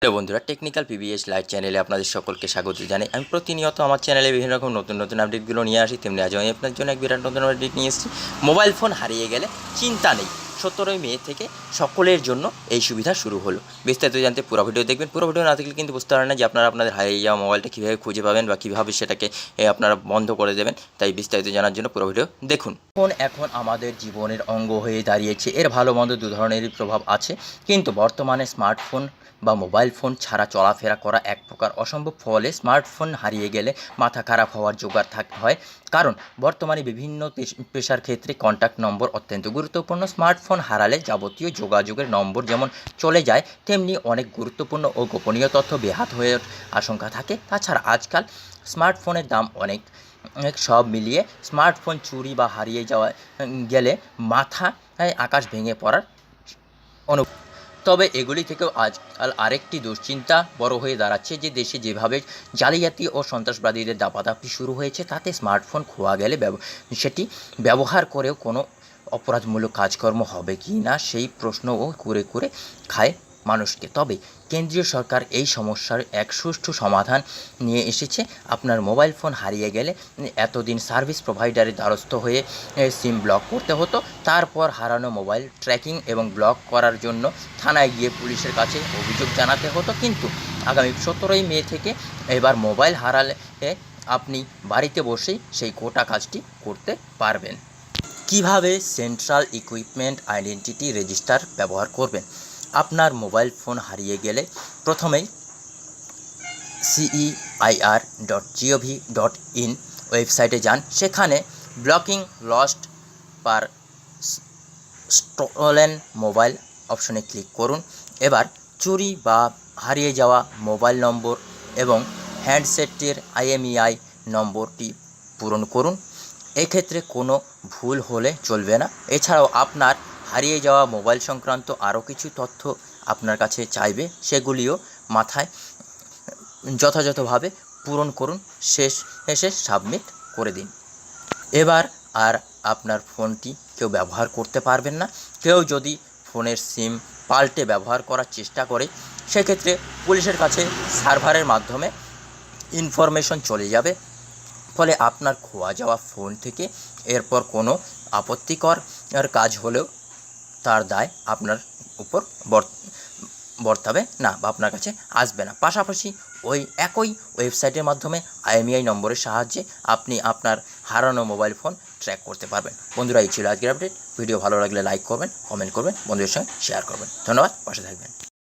Hello বন্ধুরা, technical PBS live চ্যানেলে আপনাদের সকলকে স্বাগত জানাই। আমি প্রতিনিয়ত আমার চ্যানেলে বিভিন্ন রকম নতুন নতুন আপডেটগুলো নিয়ে আসি, তেমনি আজ আমি আপনার জন্য এক বিরাট নতুন আপডেট নিয়ে এসেছি। মোবাইল ফোন হারিয়ে গেলে চিন্তা নেই, 17ই মে থেকে সকলের জন্য এই সুবিধা শুরু হলো। বিস্তারিত জানতে পুরো ভিডিও দেখবেন। পুরো ভিডিও না দেখলে কিন্তু বুঝতে পারেন না যে আপনারা আপনাদের হারিয়ে যাওয়া মোবাইলটা কীভাবে খুঁজে পাবেন বা কীভাবে সেটাকে আপনারা বন্ধ করে দেবেন। তাই বিস্তারিত জানার জন্য পুরো ভিডিও দেখুন। ফোন এখন আমাদের জীবনের অঙ্গ হয়ে দাঁড়িয়েছে। এর ভালো মন্দ দু ধরনেরই প্রভাব আছে, কিন্তু বর্তমানে স্মার্টফোন বা মোবাইল ফোন ছাড়া চলাফেরা করা এক প্রকার অসম্ভব। ফলে স্মার্টফোন হারিয়ে গেলে মাথা খারাপ হওয়ার জোগাড় হয়, কারণ বর্তমানে বিভিন্ন পেশার ক্ষেত্রে কন্ট্যাক্ট নম্বর অত্যন্ত গুরুত্বপূর্ণ। স্মার্টফোন হারালে যাবতীয় যোগাযোগের নম্বর যেমন চলে যায়, তেমনি অনেক গুরুত্বপূর্ণ ও গোপনীয় তথ্য বেহাত হয়ে আশঙ্কা থাকে। তাছাড়া আজকাল স্মার্টফোনের দাম অনেক। সব মিলিয়ে স্মার্টফোন চুরি বা হারিয়ে যাওয়া গেলে মাথায় আকাশ ভেঙে পড়ার অনুভূতি। তবে এগুলি থেকেও আজকাল আরেকটি দুশ্চিন্তা বড় হয়ে দাঁড়াচ্ছে, যে দেশে যেভাবে জালিয়াতি ও সন্ত্রাসবাদীদের দাপাদাপি শুরু হয়েছে, তাতে স্মার্টফোন খোয়া গেলে সেটি ব্যবহার করেও কোনো অপরাধমূলক কাজকর্ম হবে কি না সেই প্রশ্নও করে করে খায় মানুষকে। তবে কেন্দ্রীয় সরকার এই সমস্যার এক সুষ্ঠু সমাধান নিয়ে এসেছে। আপনার মোবাইল ফোন হারিয়ে গেলে এতদিন সার্ভিস প্রোভাইডারের দ্বারস্থ হয়ে সিম ব্লক করতে হতো। তারপর হারানো মোবাইল ট্র্যাকিং এবং ব্লক করার জন্য থানায় গিয়ে পুলিশের কাছে অভিযোগ জানাতে হতো। কিন্তু আগামী 17ই মে থেকে এবার মোবাইল হারালে আপনি বাড়িতে বসেই সেই গোটা কাজটি করতে পারবেন। কিভাবে সেন্ট্রাল ইকুইপমেন্ট আইডেন্টিটি রেজিস্টার ব্যবহার করবেন? আপনার মোবাইল ফোন হারিয়ে গেলে প্রথমেই CEIR.gov.in ওয়েবসাইটে যান। সেখানে ব্লকিং লস্ট পার স্টোলেন মোবাইল অপশনে ক্লিক করুন। এবার চুরি বা হারিয়ে যাওয়া মোবাইল নম্বর এবং হ্যান্ডসেটটির IMEI নম্বরটি পূরণ করুন। এক্ষেত্রে কোনো ভুল হলে চলবে না। এছাড়াও আপনার হারিয়ে যাওয়া মোবাইল সংক্রান্ত আরও কিছু তথ্য আপনার কাছে চাইবে, সেগুলিও মাথায় যথাযথভাবে পূরণ করুন। শেষে সাবমিট করে দিন। এবার আর আপনার ফোনটি কেউ ব্যবহার করতে পারবেন না। কেউ যদি ফোনের সিম পাল্টে ব্যবহার করার চেষ্টা করে, সেক্ষেত্রে পুলিশের কাছে সার্ভারের মাধ্যমে ইনফরমেশন চলে যাবে। ফলে আপনার খোয়া যাওয়া ফোন থেকে এরপর কোনো আপত্তিকর কাজ হলেও তার দায় আপনার উপর বর্তাবে না বা আপনার কাছে আসবে না। পাশাপাশি ওই একই ওয়েবসাইটের মাধ্যমে IMEI নম্বরের সাহায্যে আপনি আপনার হারানো মোবাইল ফোন ট্র্যাক করতে পারবেন। বন্ধুরা, এই ছিল আজকের আপডেট। ভিডিও ভালো লাগলে লাইক করবেন, কমেন্ট করবেন, বন্ধুদের সঙ্গে শেয়ার করবেন। ধন্যবাদ, পাশে থাকবেন।